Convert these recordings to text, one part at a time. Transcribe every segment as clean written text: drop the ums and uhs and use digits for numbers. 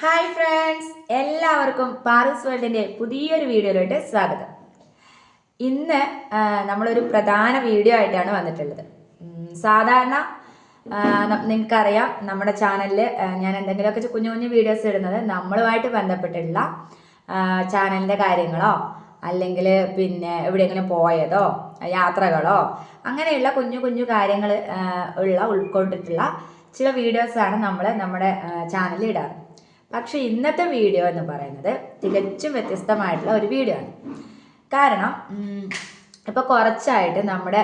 Hi friends, എല്ലാവർക്കും പാറൂസ് വേൾഡിൻ്റെ പുതിയൊരു വീഡിയോയിലോട്ട് സ്വാഗതം. ഇന്ന് നമ്മളൊരു പ്രധാന വീഡിയോ ആയിട്ടാണ് വന്നിട്ടുള്ളത്. സാധാരണ നിങ്ങൾക്കറിയാം, നമ്മുടെ ചാനലിൽ ഞാൻ എന്തെങ്കിലുമൊക്കെ കുഞ്ഞു കുഞ്ഞു വീഡിയോസ് ഇടുന്നത് നമ്മളുമായിട്ട് ബന്ധപ്പെട്ടുള്ള ചാനലിൻ്റെ കാര്യങ്ങളോ അല്ലെങ്കിൽ പിന്നെ എവിടെയെങ്കിലും പോയതോ യാത്രകളോ അങ്ങനെയുള്ള കുഞ്ഞു കുഞ്ഞു കാര്യങ്ങൾ ഉൾക്കൊണ്ടിട്ടുള്ള ചില വീഡിയോസാണ് നമ്മൾ നമ്മുടെ ചാനലിൽ ഇടാറ്. പക്ഷെ ഇന്നത്തെ വീഡിയോ എന്ന് പറയുന്നത് തികച്ചും വ്യത്യസ്തമായിട്ടുള്ള ഒരു വീഡിയോ ആണ്. കാരണം ഇപ്പോൾ കുറച്ചായിട്ട് നമ്മുടെ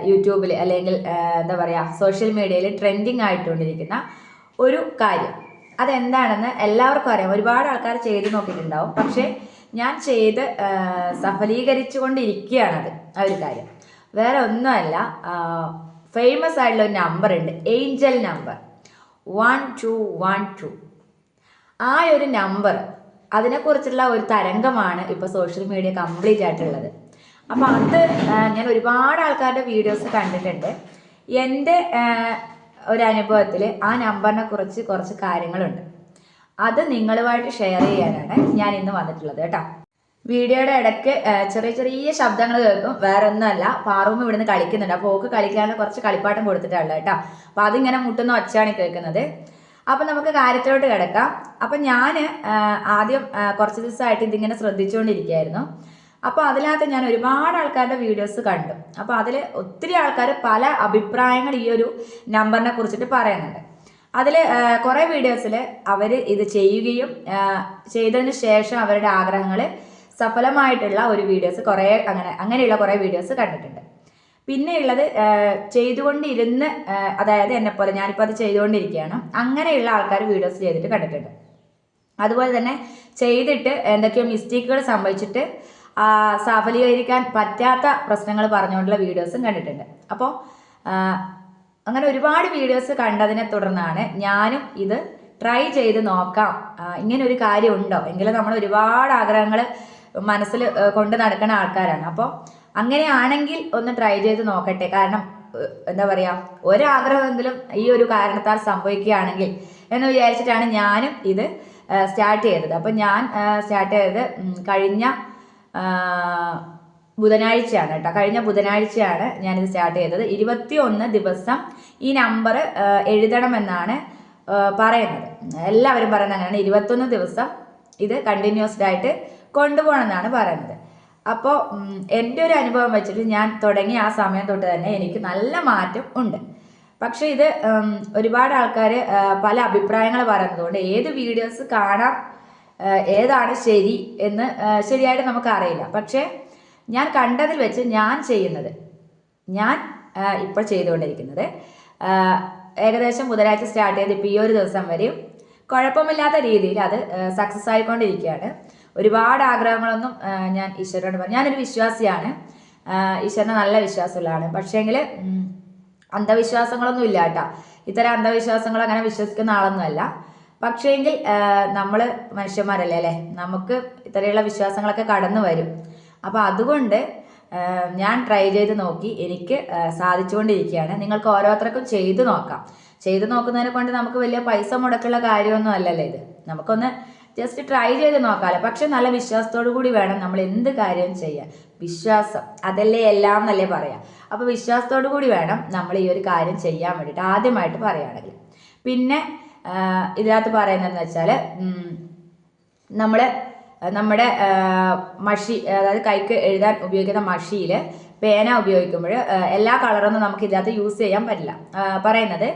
യൂട്യൂബിൽ അല്ലെങ്കിൽ എന്താ പറയുക സോഷ്യൽ മീഡിയയിൽ ട്രെൻഡിങ് ആയിട്ടുകൊണ്ടിരിക്കുന്ന ഒരു കാര്യം അതെന്താണെന്ന് എല്ലാവർക്കും അറിയാം. ഒരുപാട് ആൾക്കാർ ചെയ്ത് നോക്കിയിട്ടുണ്ടാവും. പക്ഷേ ഞാൻ ചെയ്ത് സഫലീകരിച്ചു കൊണ്ടിരിക്കുകയാണത്. ആ ഒരു കാര്യം വേറെ ഒന്നുമല്ല, ഫേമസ് ആയിട്ടുള്ള ഒരു നമ്പർ ഉണ്ട്, ഏഞ്ചൽ നമ്പർ 1212. ആ ഒരു നമ്പർ, അതിനെക്കുറിച്ചുള്ള ഒരു തരംഗമാണ് ഇപ്പോൾ സോഷ്യൽ മീഡിയ കംപ്ലീറ്റ് ആയിട്ടുള്ളത്. അപ്പോൾ അത് ഞാൻ ഒരുപാട് ആൾക്കാരുടെ വീഡിയോസ് കണ്ടിട്ടുണ്ട്. എൻ്റെ ഒരു അനുഭവത്തിൽ ആ നമ്പറിനെ കുറിച്ച് കുറച്ച് കാര്യങ്ങളുണ്ട്. അത് നിങ്ങളുമായിട്ട് ഷെയർ ചെയ്യാനാണ് ഞാൻ ഇന്ന് വന്നിട്ടുള്ളത് കേട്ടോ. വീഡിയോയുടെ ഇടയ്ക്ക് ചെറിയ ചെറിയ ശബ്ദങ്ങൾ കേൾക്കും. വേറെ ഒന്നുമല്ല, പാറൂമ്മ ഇവിടുന്ന് കളിക്കുന്നുണ്ട്. അപ്പോൾ ഓക്ക് കളിക്കാനുള്ള കുറച്ച് കളിപ്പാട്ടം കൊടുത്തിട്ടുള്ളത് കേട്ടോ. അപ്പോൾ അതിങ്ങനെ മുട്ടുന്ന ഒച്ചയാണ് കേൾക്കുന്നത്. അപ്പം നമുക്ക് കാര്യത്തിലോട്ട് കിടക്കാം. അപ്പം ഞാൻ ആദ്യം കുറച്ച് ദിവസമായിട്ട് ഇതിങ്ങനെ ശ്രദ്ധിച്ചുകൊണ്ടിരിക്കുകയായിരുന്നു. അപ്പോൾ അതിനകത്ത് ഞാൻ ഒരുപാട് ആൾക്കാരുടെ വീഡിയോസ് കണ്ടു. അപ്പോൾ അതിൽ ഒത്തിരി ആൾക്കാർ പല അഭിപ്രായങ്ങൾ ഈ ഒരു നമ്പറിനെ കുറിച്ചിട്ട് പറയുന്നുണ്ട്. അതിൽ കുറേ വീഡിയോസിൽ അവർ ഇത് ചെയ്യുകയും ചെയ്തതിന് ശേഷം അവരുടെ ആഗ്രഹങ്ങൾ സഫലമായിട്ടുള്ള ഒരു വീഡിയോസ് അങ്ങനെയുള്ള കുറേ വീഡിയോസ് കണ്ടിട്ടുണ്ട്. പിന്നെയുള്ളത് ചെയ്തുകൊണ്ടിരുന്ന്, അതായത് എന്നെപ്പോലെ ഞാനിപ്പോൾ അത് ചെയ്തുകൊണ്ടിരിക്കുകയാണ്, അങ്ങനെയുള്ള ആൾക്കാർ വീഡിയോസ് ചെയ്തിട്ട് കണ്ടിട്ടുണ്ട്. അതുപോലെ തന്നെ ചെയ്തിട്ട് എന്തൊക്കെയോ മിസ്റ്റേക്കുകൾ സംഭവിച്ചിട്ട് സഫലീകരിക്കാൻ പറ്റാത്ത പ്രശ്നങ്ങൾ പറഞ്ഞുകൊണ്ടുള്ള വീഡിയോസും കണ്ടിട്ടുണ്ട്. അപ്പോൾ അങ്ങനെ ഒരുപാട് വീഡിയോസ് കണ്ടതിനെ തുടർന്നാണ് ഞാനും ഇത് ട്രൈ ചെയ്ത് നോക്കാം, ഇങ്ങനെ ഒരു കാര്യം ഉണ്ടോ. എങ്കിലും നമ്മൾ ഒരുപാട് ആഗ്രഹങ്ങൾ മനസ്സിൽ കൊണ്ട് നടക്കുന്ന ആൾക്കാരാണ്. അപ്പോൾ അങ്ങനെയാണെങ്കിൽ ഒന്ന് ട്രൈ ചെയ്ത് നോക്കട്ടെ. കാരണം എന്താ പറയുക, ഒരാഗ്രഹമെങ്കിലും ഈ ഒരു കാരണത്താൽ സംഭവിക്കുകയാണെങ്കിൽ എന്ന് വിചാരിച്ചിട്ടാണ് ഞാനും ഇത് സ്റ്റാർട്ട് ചെയ്തത്. അപ്പം ഞാൻ സ്റ്റാർട്ട് ചെയ്തത് കഴിഞ്ഞ ബുധനാഴ്ചയാണ് കേട്ടോ. കഴിഞ്ഞ ബുധനാഴ്ചയാണ് ഞാനിത് സ്റ്റാർട്ട് ചെയ്തത്. 21 ദിവസം ഈ നമ്പർ എഴുതണമെന്നാണ് പറയുന്നത്. എല്ലാവരും പറയുന്നത് അങ്ങനെയാണ്. 21 ദിവസം ഇത് കണ്ടിന്യൂസ്ഡ് ആയിട്ട് കൊണ്ടുപോകണമെന്നാണ് പറയുന്നത്. അപ്പോൾ എൻ്റെ ഒരു അനുഭവം വെച്ചിട്ട് ഞാൻ തുടങ്ങിയ ആ സമയം തൊട്ട് തന്നെ എനിക്ക് നല്ല മാറ്റം ഉണ്ട്. പക്ഷെ ഇത് ഒരുപാട് ആൾക്കാർ പല അഭിപ്രായങ്ങൾ പറയുന്നതുകൊണ്ട് ഏത് വീഡിയോസ് കാണാം, ഏതാണ് ശരി എന്ന് ശരിയായിട്ട് നമുക്ക് അറിയില്ല. പക്ഷേ ഞാൻ കണ്ടതിൽ വെച്ച് ഞാൻ ഇപ്പോൾ ചെയ്തുകൊണ്ടിരിക്കുന്നത് ഏകദേശം ബുധനാഴ്ച സ്റ്റാർട്ട് ചെയ്ത് ഇപ്പോൾ ഈ ഒരു ദിവസം വരെയും കുഴപ്പമില്ലാത്ത രീതിയിൽ അത് സക്സസ് ആയിക്കൊണ്ടിരിക്കുകയാണ്. ഒരുപാട് ആഗ്രഹങ്ങളൊന്നും ഞാൻ ഈശ്വരനോട് പറഞ്ഞു. ഞാനൊരു വിശ്വാസിയാണ്, ഈശ്വരനെ നല്ല വിശ്വാസമുള്ളതാണ്. പക്ഷേങ്കിൽ അന്ധവിശ്വാസങ്ങളൊന്നും ഇല്ല കേട്ടോ. ഇത്തരം അന്ധവിശ്വാസങ്ങൾ അങ്ങനെ വിശ്വസിക്കുന്ന ആളൊന്നുമല്ല. പക്ഷേങ്കിൽ നമ്മൾ മനുഷ്യന്മാരല്ലേ അല്ലേ, നമുക്ക് ഇത്തരമുള്ള വിശ്വാസങ്ങളൊക്കെ കടന്നു വരും. അപ്പോൾ അതുകൊണ്ട് ഞാൻ ട്രൈ ചെയ്ത് നോക്കി, എനിക്ക് സാധിച്ചുകൊണ്ടിരിക്കുകയാണ്. നിങ്ങൾക്ക് ഓരോരുത്തർക്കും ചെയ്തു നോക്കാം. ചെയ്തു നോക്കുന്നതിനെ കൊണ്ട് നമുക്ക് വലിയ പൈസ മുടക്കുള്ള കാര്യമൊന്നും അല്ലല്ലോ ഇത്. നമുക്കൊന്ന് ജസ്റ്റ് ട്രൈ ചെയ്ത് നോക്കാമല്ലോ. പക്ഷെ നല്ല വിശ്വാസത്തോടു കൂടി വേണം നമ്മൾ എന്ത് കാര്യവും ചെയ്യാൻ. വിശ്വാസം അതല്ലേ എല്ലാം എന്നല്ലേ പറയാം. അപ്പോൾ വിശ്വാസത്തോടു കൂടി വേണം നമ്മൾ ഈ ഒരു കാര്യം ചെയ്യാൻ വേണ്ടിയിട്ട്, ആദ്യമായിട്ട് പറയുകയാണെങ്കിൽ. പിന്നെ ഇതിനകത്ത് പറയുന്നതെന്ന് വെച്ചാൽ നമ്മുടെ മഷി, അതായത് കൈക്ക് എഴുതാൻ ഉപയോഗിക്കുന്ന മഷിയിൽ പേന ഉപയോഗിക്കുമ്പോൾ എല്ലാ കളറൊന്നും നമുക്ക് ഇതിനകത്ത് യൂസ് ചെയ്യാൻ പറ്റില്ല. പറയുന്നത്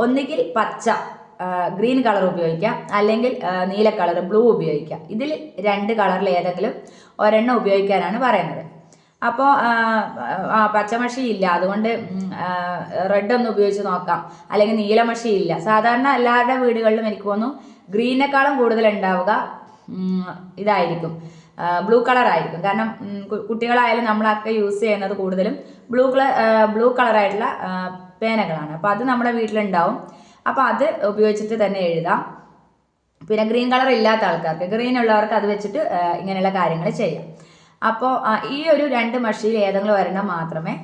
ഒന്നുകിൽ പച്ച ഗ്രീൻ കളർ ഉപയോഗിക്കാം, അല്ലെങ്കിൽ നീല കളർ ബ്ലൂ ഉപയോഗിക്കാം. ഇതിൽ 2 കളറിൽ ഏതെങ്കിലും ഒരെണ്ണം ഉപയോഗിക്കാനാണ് പറയുന്നത്. അപ്പോൾ പച്ചമഷി ഇല്ല, അതുകൊണ്ട് റെഡ് ഒന്ന് ഉപയോഗിച്ച് നോക്കാം, അല്ലെങ്കിൽ നീലമഷി ഇല്ല. സാധാരണ എല്ലാവരുടെ വീടുകളിലും എനിക്ക് തോന്നുന്നു ഗ്രീനേക്കാളും കൂടുതൽ ഉണ്ടാവുക ഇതായിരിക്കും, ബ്ലൂ കളർ ആയിരിക്കും. കാരണം കുട്ടികളായാലും നമ്മളൊക്കെ യൂസ് ചെയ്യുന്നത് കൂടുതലും ബ്ലൂ കളറായിട്ടുള്ള പേനകളാണ്. അപ്പോൾ അത് നമ്മുടെ വീട്ടിലുണ്ടാവും. അപ്പോൾ അത് ഉപയോഗിച്ചിട്ട് തന്നെ എഴുതാം. പിന്നെ ഗ്രീൻ കളർ ഇല്ലാത്ത ആൾക്കാർക്ക്, ഗ്രീൻ ഉള്ളവർക്ക് അത് വെച്ചിട്ട് ഇങ്ങനെയുള്ള കാര്യങ്ങൾ ചെയ്യാം. അപ്പോൾ ഈ ഒരു 2 മഷിയിൽ ഏതെങ്കിലും ഒരെണ്ണം മാത്രമേ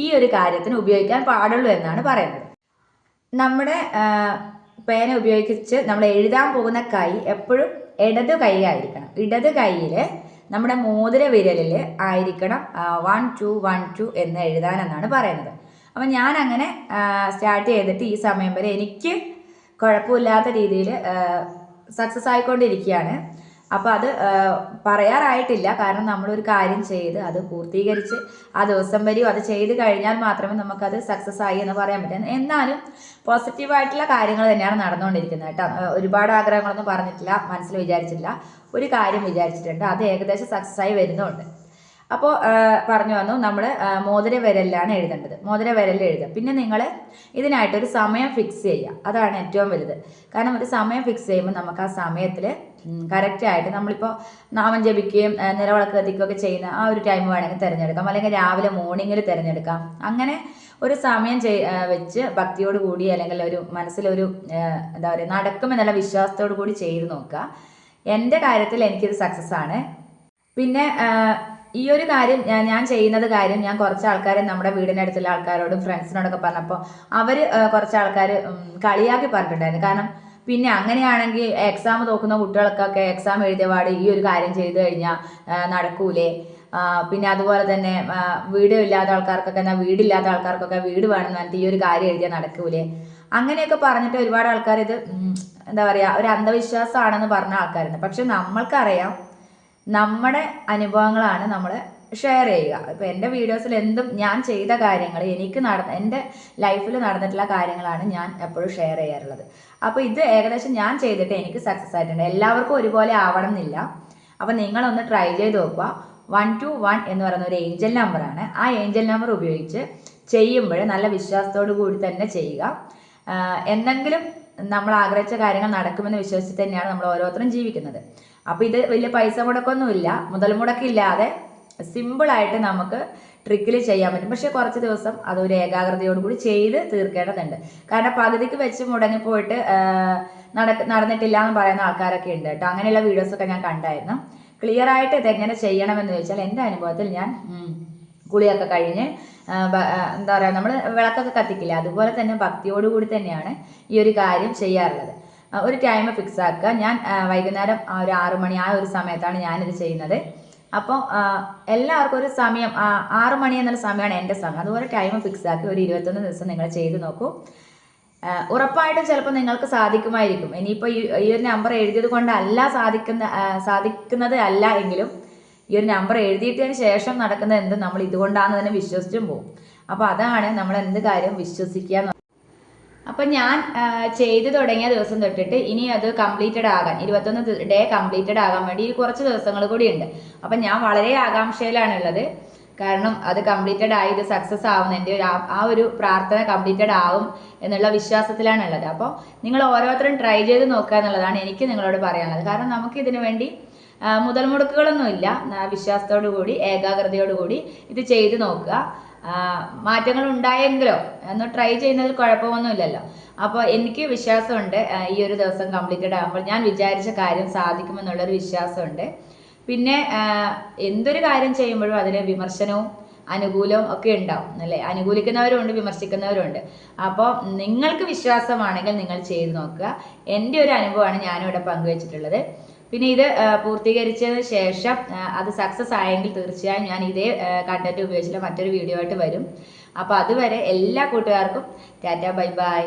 ഈ ഒരു കാര്യത്തിന് ഉപയോഗിക്കാൻ പാടുള്ളൂ എന്നാണ് പറയുന്നത്. നമ്മുടെ പേന ഉപയോഗിച്ച് നമ്മൾ എഴുതാൻ പോകുന്ന കൈ എപ്പോഴും ഇടത് കൈ ആയിരിക്കണം. ഇടത് കൈയിൽ നമ്മുടെ മോതിര വിരലിൽ ആയിരിക്കണം 1 2 1 2 എന്ന് എഴുതാനെന്നാണ് പറയുന്നത്. അപ്പം ഞാൻ അങ്ങനെ സ്റ്റാർട്ട് ചെയ്തിട്ട് ഈ സമയം വരെ എനിക്ക് കുഴപ്പമില്ലാത്ത രീതിയിൽ സക്സസ് ആയിക്കൊണ്ടിരിക്കുകയാണ്. അപ്പോൾ അത് പറയാറായിട്ടില്ല, കാരണം നമ്മളൊരു കാര്യം ചെയ്ത് അത് പൂർത്തീകരിച്ച് ആ ദിവസം വരെയും അത് ചെയ്ത് കഴിഞ്ഞാൽ മാത്രമേ നമുക്കത് സക്സസ് ആയി എന്ന് പറയാൻ പറ്റൂ. എന്നാലും പോസിറ്റീവായിട്ടുള്ള കാര്യങ്ങൾ തന്നെയാണ് നടന്നുകൊണ്ടിരിക്കുന്നത് കേട്ടോ. ഒരുപാട് ആഗ്രഹങ്ങളൊന്നും പറഞ്ഞിട്ടില്ല, മനസ്സിൽ വിചാരിച്ചിട്ടില്ല, ഒരു കാര്യം വിചാരിച്ചിട്ടുണ്ട്, അത് ഏകദേശം സക്സസ് ആയി വരുന്നുണ്ട്. അപ്പോൾ പറഞ്ഞു വന്നു, നമ്മൾ മോതിര വിരലിലാണ് എഴുതേണ്ടത്. മോതിര വിരലിൽ എഴുതുക. പിന്നെ നിങ്ങൾ ഇതിനായിട്ടൊരു സമയം ഫിക്സ് ചെയ്യുക. അതാണ് ഏറ്റവും വലുത്. കാരണം ഒരു സമയം ഫിക്സ് ചെയ്യുമ്പോൾ നമുക്ക് ആ സമയത്തിൽ കറക്റ്റായിട്ട് നമ്മളിപ്പോൾ നാമം ജപിക്കുകയും നിലവിളക്ക് കത്തിക്കുകയൊക്കെ ചെയ്യുന്ന ആ ഒരു ടൈം വേണമെങ്കിൽ തിരഞ്ഞെടുക്കാം, അല്ലെങ്കിൽ രാവിലെ മോർണിംഗിൽ തിരഞ്ഞെടുക്കാം. അങ്ങനെ ഒരു സമയം വെച്ച് ഭക്തിയോട് കൂടി, അല്ലെങ്കിൽ ഒരു മനസ്സിലൊരു എന്താ പറയുക, നടക്കുമെന്നുള്ള വിശ്വാസത്തോടു കൂടി ചെയ്ത് നോക്കുക. എൻ്റെ കാര്യത്തിൽ എനിക്കിത് സക്സസ് ആണ്. പിന്നെ ഈ ഒരു കാര്യം ഞാൻ ചെയ്യുന്നത് ഞാൻ കുറച്ച് ആൾക്കാർ നമ്മുടെ വീടിനടുത്തുള്ള ആൾക്കാരോടും ഫ്രണ്ട്സിനോടൊക്കെ പറഞ്ഞപ്പോൾ അവർ കുറച്ച് ആൾക്കാർ കളിയാക്കി പറഞ്ഞിട്ടുണ്ടായിരുന്നു. കാരണം പിന്നെ അങ്ങനെയാണെങ്കിൽ എക്സാം തോക്കുന്ന കുട്ടികൾക്കൊക്കെ എക്സാം എഴുതിയ പാട് ഈ ഒരു കാര്യം ചെയ്തു കഴിഞ്ഞാൽ നടക്കൂലേ, പിന്നെ അതുപോലെ തന്നെ വീട് ഇല്ലാത്ത ആൾക്കാർക്കൊക്കെ എന്നാൽ വീടില്ലാത്ത ആൾക്കാർക്കൊക്കെ വീട് വേണമെന്ന് പറഞ്ഞിട്ട് ഈ ഒരു കാര്യം എഴുതിയാൽ നടക്കൂലേ, അങ്ങനെയൊക്കെ പറഞ്ഞിട്ട് ഒരുപാട് ആൾക്കാർ ഇത് എന്താ പറയുക ഒരു അന്ധവിശ്വാസമാണെന്ന് പറഞ്ഞ ആൾക്കാരുണ്ട്. പക്ഷെ നമ്മൾക്കറിയാം നമ്മുടെ അനുഭവങ്ങളാണ് നമ്മൾ ഷെയർ ചെയ്യുക. ഇപ്പോൾ എൻ്റെ വീഡിയോസിൽ എന്തും ഞാൻ ചെയ്ത കാര്യങ്ങൾ, എനിക്ക് എൻ്റെ ലൈഫിൽ നടന്നിട്ടുള്ള കാര്യങ്ങളാണ് ഞാൻ എപ്പോഴും ഷെയർ ചെയ്യാറുള്ളത്. അപ്പോൾ ഇത് ഏകദേശം ഞാൻ ചെയ്തിട്ട് എനിക്ക് സക്സസ് ആയിട്ടുണ്ട്. എല്ലാവർക്കും ഒരുപോലെ ആവണം എന്നില്ല. അപ്പോൾ നിങ്ങളൊന്ന് ട്രൈ ചെയ്ത് നോക്കുക. 1 2 1 എന്ന് പറയുന്ന ഒരു ഏഞ്ചൽ നമ്പറാണ്. ആ ഏഞ്ചൽ നമ്പർ ഉപയോഗിച്ച് ചെയ്യുമ്പോൾ നല്ല വിശ്വാസത്തോടു കൂടി തന്നെ ചെയ്യുക. എന്തെങ്കിലും നമ്മൾ ആഗ്രഹിച്ച കാര്യങ്ങൾ നടക്കുമെന്ന് വിശ്വസിച്ച് തന്നെയാണ് നമ്മൾ ഓരോരുത്തരും ജീവിക്കുന്നത്. അപ്പോൾ ഇത് വലിയ പൈസ മുടക്കൊന്നുമില്ല, മുതൽ മുടക്കില്ലാതെ സിമ്പിളായിട്ട് നമുക്ക് ട്രിക്കിൽ ചെയ്യാൻ പറ്റും. പക്ഷേ കുറച്ച് ദിവസം അതൊരു ഏകാഗ്രതയോടുകൂടി ചെയ്ത് തീർക്കേണ്ടതുണ്ട്. കാരണം പകുതിക്ക് വെച്ച് മുടങ്ങിപ്പോയിട്ട് നടന്നിട്ടില്ല എന്ന് പറയുന്ന ആൾക്കാരൊക്കെ ഉണ്ട് കേട്ടോ. അങ്ങനെയുള്ള വീഡിയോസൊക്കെ ഞാൻ കണ്ടായിരുന്നു. ക്ലിയർ ആയിട്ട് ഇതെങ്ങനെ ചെയ്യണമെന്ന് ചോദിച്ചാൽ എൻ്റെ അനുഭവത്തിൽ ഞാൻ കുളിയൊക്കെ കഴിഞ്ഞ് എന്താ പറയുക, നമ്മൾ വിളക്കൊക്കെ കത്തിക്കില്ല, അതുപോലെ തന്നെ ഭക്തിയോടുകൂടി തന്നെയാണ് ഈ ഒരു കാര്യം ചെയ്യാറുള്ളത്. ഒരു ടൈം ഫിക്സ് ആക്കുക. ഞാൻ വൈകുന്നേരം ഒരു 6 മണി ആ ഒരു സമയത്താണ് ഞാനിത് ചെയ്യുന്നത്. അപ്പോൾ എല്ലാവർക്കും ഒരു സമയം 6 മണി എന്നുള്ള സമയമാണ് എൻ്റെ സമയം. അതുപോലെ ടൈം ഫിക്സ് ആക്കി ഒരു 21 ദിവസം നിങ്ങൾ ചെയ്ത് നോക്കൂ. ഉറപ്പായിട്ടും ചിലപ്പോൾ നിങ്ങൾക്ക് സാധിക്കുമായിരിക്കും. ഇനിയിപ്പോൾ ഈ ഒരു നമ്പർ എഴുതിയത് കൊണ്ടല്ല സാധിക്കുന്നത് അല്ല എങ്കിലും ഈ ഒരു നമ്പർ എഴുതിയിട്ടതിന് ശേഷം നടക്കുന്നത് എന്ത് നമ്മൾ ഇതുകൊണ്ടാണെന്ന് തന്നെ വിശ്വസിച്ചും പോകും. അപ്പോൾ അതാണ് നമ്മൾ എന്ത് കാര്യം വിശ്വസിക്കുക. അപ്പം ഞാൻ ചെയ്തു തുടങ്ങിയ ദിവസം തൊട്ടിട്ട് ഇനി അത് കംപ്ലീറ്റഡ് ആകാൻ 21 ഡേ കംപ്ലീറ്റഡ് ആകാൻ വേണ്ടി കുറച്ച് ദിവസങ്ങൾ കൂടി ഉണ്ട്. അപ്പം ഞാൻ വളരെ ആകാംക്ഷയിലാണുള്ളത്. കാരണം അത് കംപ്ലീറ്റഡ് ആയി ഇത് സക്സസ് ആവുന്ന എൻ്റെ ആ ഒരു പ്രാർത്ഥന കംപ്ലീറ്റഡ് ആവും എന്നുള്ള വിശ്വാസത്തിലാണുള്ളത്. അപ്പോൾ നിങ്ങൾ ഓരോരുത്തരും ട്രൈ ചെയ്ത് നോക്കുക എന്നുള്ളതാണ് എനിക്ക് നിങ്ങളോട് പറയാനുള്ളത്. കാരണം നമുക്ക് ഇതിനു വേണ്ടി മുതൽ മുടക്കുകളൊന്നുമില്ല. വിശ്വാസത്തോടു കൂടി ഏകാഗ്രതയോടു കൂടി ഇത് ചെയ്ത് നോക്കുക. മാറ്റങ്ങൾ ഉണ്ടായെങ്കിലോ ഒന്ന് ട്രൈ ചെയ്യുന്നതിൽ കുഴപ്പമൊന്നുമില്ലല്ലോ. അപ്പോൾ എനിക്ക് വിശ്വാസമുണ്ട് ഈ ഒരു ദിവസം കംപ്ലീറ്റഡ് ആകുമ്പോൾ ഞാൻ വിചാരിച്ച കാര്യം സാധിക്കുമെന്നുള്ളൊരു വിശ്വാസമുണ്ട്. പിന്നെ എന്തൊരു കാര്യം ചെയ്യുമ്പോഴും അതിന് വിമർശനവും അനുകൂലവും ഒക്കെ ഉണ്ടാവും അല്ലേ. അനുകൂലിക്കുന്നവരുണ്ട്, വിമർശിക്കുന്നവരുണ്ട്. അപ്പോൾ നിങ്ങൾക്ക് വിശ്വാസമാണെങ്കിൽ നിങ്ങൾ ചെയ്ത് നോക്കുക. എൻ്റെ ഒരു അനുഭവമാണ് ഞാനിവിടെ പങ്കുവച്ചിട്ടുള്ളത്. പിന്നെ ഇത് പൂർത്തീകരിച്ചതിന് ശേഷം അത് സക്സസ് ആയെങ്കിൽ തീർച്ചയായും ഞാൻ ഇതേ കണ്ടന്റ് ഉപയോഗിച്ചിട്ട് മറ്റൊരു വീഡിയോ ആയിട്ട് വരും. അപ്പോൾ അതുവരെ എല്ലാ കൂട്ടുകാർക്കും ടാറ്റ ബൈ ബൈ.